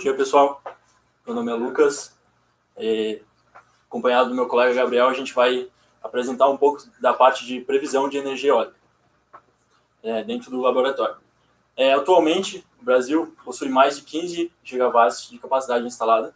dia, pessoal. Meu nome é Lucas. Acompanhado do meu colega Gabriel, a gente vai apresentar um pouco da parte de previsão de energia eólica dentro do laboratório. Atualmente, o Brasil possui mais de 15 gigawatts de capacidade instalada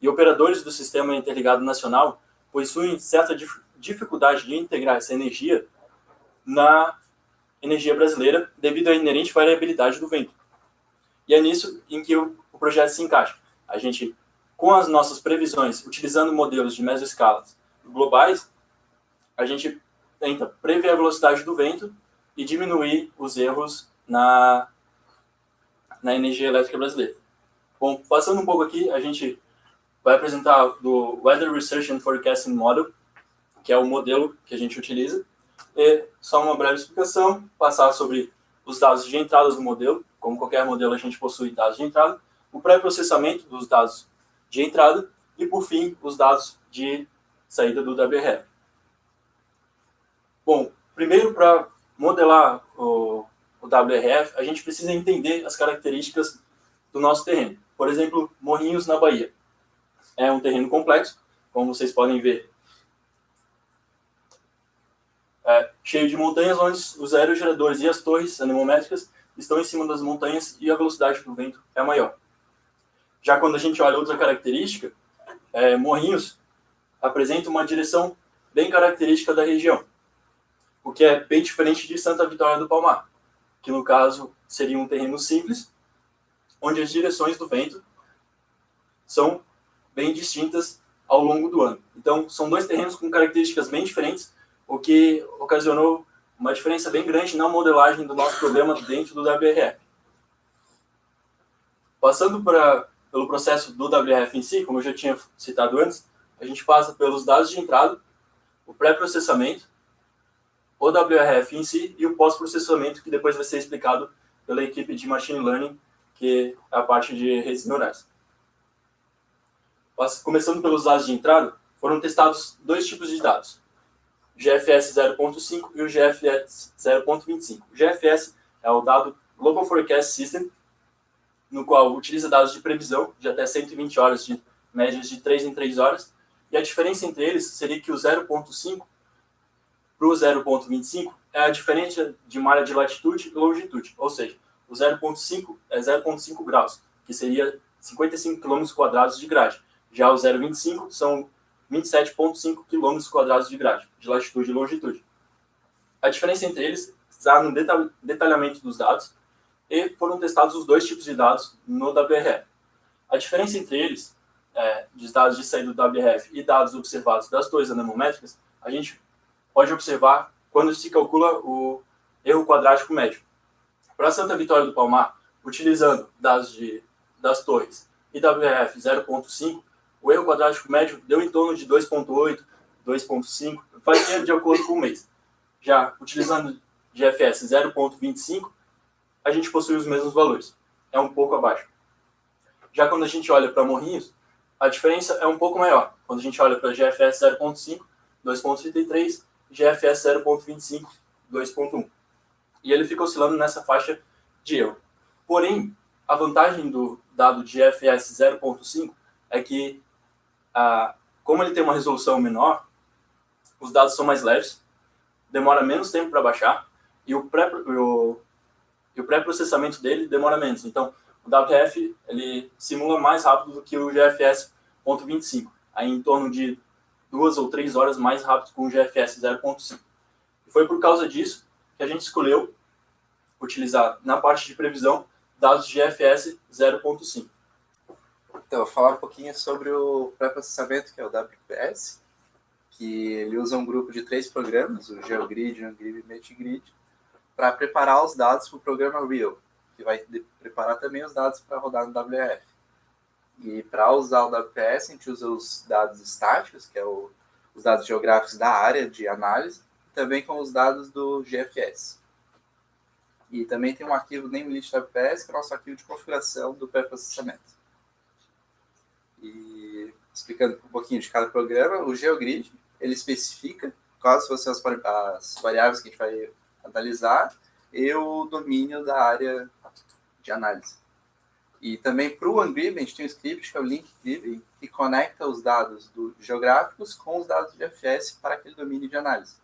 e operadores do Sistema Interligado Nacional possuem certa dificuldade de integrar essa energia na energia brasileira devido à inerente variabilidade do vento. E é nisso em que o projeto se encaixa. A gente, com as nossas previsões, utilizando modelos de mesoescalas globais, a gente tenta prever a velocidade do vento e diminuir os erros na energia elétrica brasileira. Bom, passando um pouco aqui, a gente vai apresentar do Weather Research and Forecasting Model, que é o modelo que a gente utiliza. E só uma breve explicação, passar sobre os dados de entrada do modelo. Como qualquer modelo, a gente possui dados de entrada, o pré-processamento dos dados de entrada e, por fim, os dados de saída do WRF. Bom, primeiro, para modelar o WRF, a gente precisa entender as características do nosso terreno. Por exemplo, Morrinhos, na Bahia. É um terreno complexo, como vocês podem ver. Cheio de montanhas, onde os aerogeradores e as torres anemométricas estão em cima das montanhas e a velocidade do vento é maior. Já quando a gente olha outra característica, Morrinhos apresenta uma direção bem característica da região, o que é bem diferente de Santa Vitória do Palmar, que no caso seria um terreno simples, onde as direções do vento são bem distintas ao longo do ano. Então, são dois terrenos com características bem diferentes, o que ocasionou uma diferença bem grande na modelagem do nosso problema dentro do WRF. Passando pelo processo do WRF em si, como eu já tinha citado antes, a gente passa pelos dados de entrada, o pré-processamento, o WRF em si e o pós-processamento, que depois vai ser explicado pela equipe de Machine Learning, que é a parte de redes neurais. Começando pelos dados de entrada, foram testados dois tipos de dados, o GFS 0.5 e o GFS 0.25. O GFS é o dado Global Forecast System, no qual utiliza dados de previsão de até 120 horas, de médias de 3 em 3 horas, e a diferença entre eles seria que o 0.5 para o 0.25 é a diferença de uma área de latitude e longitude, ou seja, o 0.5 é 0.5 graus, que seria 55 km² de grade. Já o 0.25 são 27,5 km² de grade, de latitude e longitude. A diferença entre eles está no detalhamento dos dados, e foram testados os dois tipos de dados no WRF. A diferença entre eles, de dados de saída do WRF e dados observados das torres anemométricas, a gente pode observar quando se calcula o erro quadrático médio. Para Santa Vitória do Palmar, utilizando dados das torres e WRF 0.5, o erro quadrático médio deu em torno de 2.8, 2.5, varia de acordo com o mês. Já utilizando GFS 0.25, a gente possui os mesmos valores, é um pouco abaixo. Já quando a gente olha para Morrinhos, a diferença é um pouco maior. Quando a gente olha para GFS 0.5, 2.33, GFS 0.25, 2.1. E ele fica oscilando nessa faixa de erro. Porém, a vantagem do dado GFS 0.5 é que, como ele tem uma resolução menor, os dados são mais leves, demora menos tempo para baixar, e o pré-processamento dele demora menos. Então, o WRF ele simula mais rápido do que o GFS 0.25, aí em torno de 2 ou 3 horas mais rápido com o GFS 0.5. E foi por causa disso que a gente escolheu utilizar, na parte de previsão, dados de GFS 0.5. Então, eu vou falar um pouquinho sobre o pré-processamento, que é o WPS, que ele usa um grupo de 3 programas, o GeoGrid, OnGrid e MetiGrid, para preparar os dados para o programa REAL, que vai preparar também os dados para rodar no WRF. E para usar o WPS, a gente usa os dados estáticos, que é os dados geográficos da área de análise, e também com os dados do GFS. E também tem um arquivo namelist WPS, que é o nosso arquivo de configuração do pré-processamento. E explicando um pouquinho de cada programa, o GeoGrid, ele especifica quais vão ser as variáveis que a gente vai analisar e o domínio da área de análise. E também para o OneGrib, a gente tem um script que é o LinkGrib, que conecta os dados geográficos com os dados de GFS para aquele domínio de análise.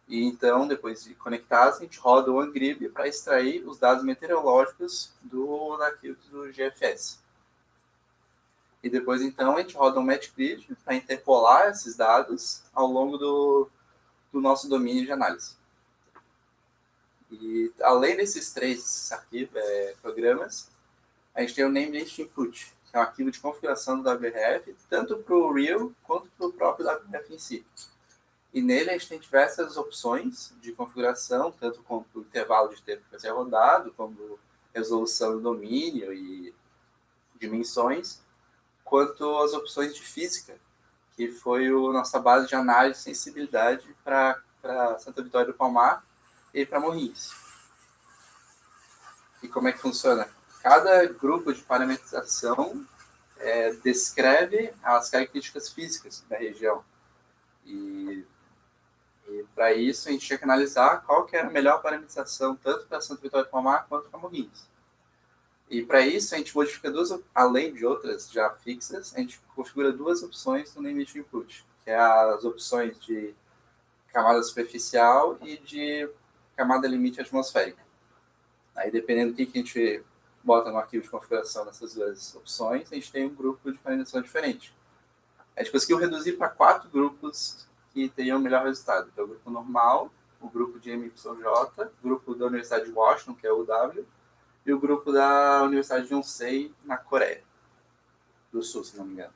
E então, depois de conectados, a gente roda o OneGrib para extrair os dados meteorológicos dos arquivos do GFS. E depois, então, a gente roda um MatchGrid para interpolar esses dados ao longo do nosso domínio de análise. E além desses 3 programas, a gente tem o Namelist Input, que é um arquivo de configuração do WRF, tanto para o Real quanto para o próprio WRF em si. E nele a gente tem diversas opções de configuração, tanto como o intervalo de tempo que vai ser rodado, como resolução do domínio e dimensões, quanto as opções de física, que foi a nossa base de análise de sensibilidade para Santa Vitória do Palmar e para Morrinhos. E como é que funciona? Cada grupo de parametrização descreve as características físicas da região. E para isso, a gente tinha que analisar qual que era a melhor parametrização, tanto para Santa Vitória do Palmar quanto para Morrinhos. E para isso, a gente modifica além de outras já fixas, a gente configura 2 opções no Namelist Input, que é as opções de camada superficial e de camada limite atmosférica. Aí, dependendo do que a gente bota no arquivo de configuração dessas 2 opções, a gente tem um grupo de parametrização diferente. A gente conseguiu reduzir para 4 grupos que teriam o melhor resultado. Então, o grupo normal, o grupo de MYJ, o grupo da Universidade de Washington, que é o UW, e o grupo da Universidade de Yonsei, na Coreia do Sul, se não me engano.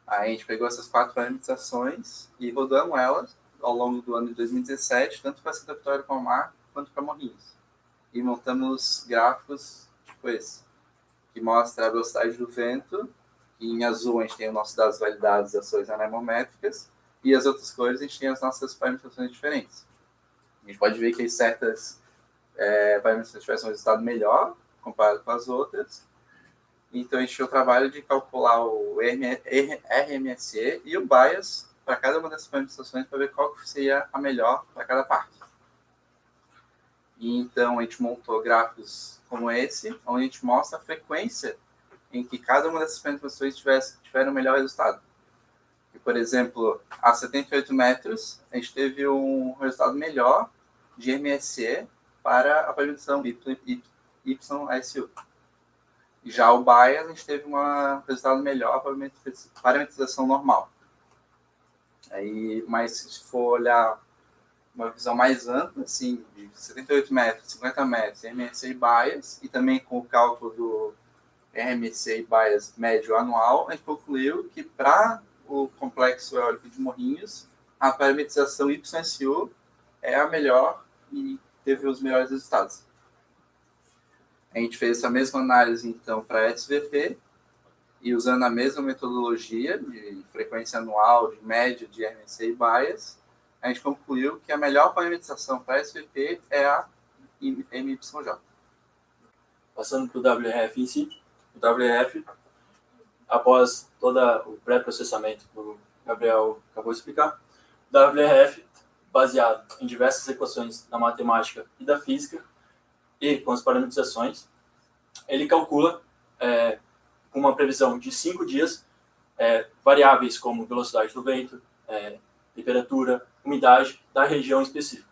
Aí a gente pegou essas 4 parametrizações e rodamos elas ao longo do ano de 2017, tanto para Santa Vitória do Palmar quanto para Morrinhos. E montamos gráficos tipo esse, que mostra a velocidade do vento, e em azul a gente tem os nossos dados validados das ações anemométricas, e as outras cores a gente tem as nossas parametrizações diferentes. A gente pode ver que certas parametrizações tivessem um resultado melhor comparado com as outras. Então a gente tinha o trabalho de calcular o RMSE e o bias para cada uma dessas parametrizações para ver qual que seria a melhor para cada parte. E então a gente montou gráficos como esse, onde a gente mostra a frequência em que cada uma dessas parametrizações tiveram o melhor resultado. E, por exemplo, a 78 metros, a gente teve um resultado melhor de MSE para a parametrização YSU. Já o bias, a gente teve um resultado melhor para a parametrização normal. Aí, mas se for olhar uma visão mais ampla, assim, de 78 metros, 50 metros, RMSE e bias, e também com o cálculo do RMSE e bias médio anual, a gente concluiu que para o complexo eólico de Morrinhos, a parametrização YSU é a melhor e teve os melhores resultados. A gente fez essa mesma análise, então, para SVP, e usando a mesma metodologia de frequência anual, de média de RMSE e bias, a gente concluiu que a melhor parametrização para SVP é a MYJ. Passando para o WRF em si, o WRF, após todo o pré-processamento que o Gabriel acabou de explicar, o WRF, baseado em diversas equações da matemática e da física, e com as parametrizações, ele calcula, com uma previsão de 5 dias, variáveis como velocidade do vento, temperatura, umidade da região específica.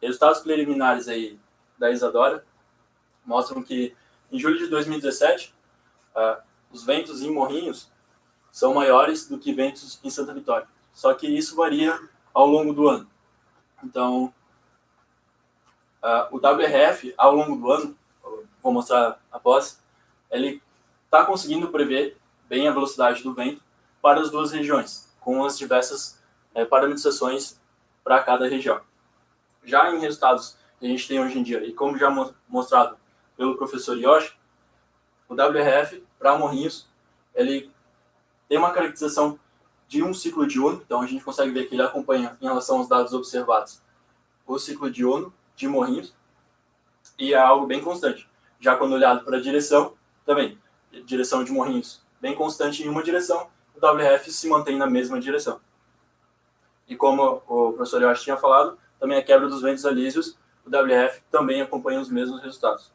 Resultados preliminares aí da Isadora mostram que em julho de 2017, os ventos em Morrinhos são maiores do que ventos em Santa Vitória. Só que isso varia ao longo do ano. Então, o WRF, ao longo do ano, vou mostrar após, ele está conseguindo prever bem a velocidade do vento para as 2 regiões, com as diversas parametrizações para cada região. Já em resultados que a gente tem hoje em dia, e como já mostrado pelo professor Yoshi, o WRF para Morrinhos, ele tem uma caracterização de um ciclo diurno, então a gente consegue ver que ele acompanha, em relação aos dados observados, o ciclo diurno de Morrinhos, e é algo bem constante. Já quando olhado para a direção, também, direção de Morrinhos bem constante em uma direção, o WRF se mantém na mesma direção. E como o professor Yoshi tinha falado, também a quebra dos ventos alísios, o WRF também acompanha os mesmos resultados.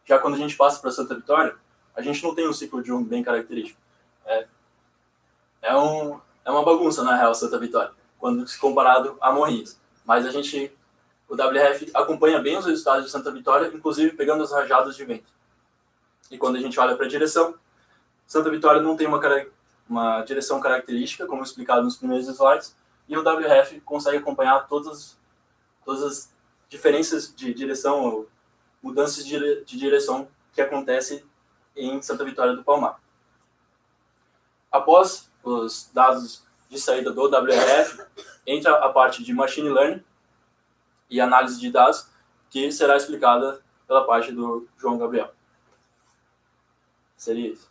Já quando a gente passa para Santa Vitória, a gente não tem um ciclo de bem característico. É uma bagunça, na real, Santa Vitória, quando se comparado a Morrinhos. Mas o WRF acompanha bem os resultados de Santa Vitória, inclusive pegando as rajadas de vento. E quando a gente olha para a direção, Santa Vitória não tem uma direção característica, como explicado nos primeiros slides, e o WRF consegue acompanhar todas as diferenças de direção, ou mudanças de direção que acontecem em Santa Vitória do Palmar. Após os dados de saída do WRF, entra a parte de Machine Learning e análise de dados, que será explicada pela parte do João Gabriel. Seria isso.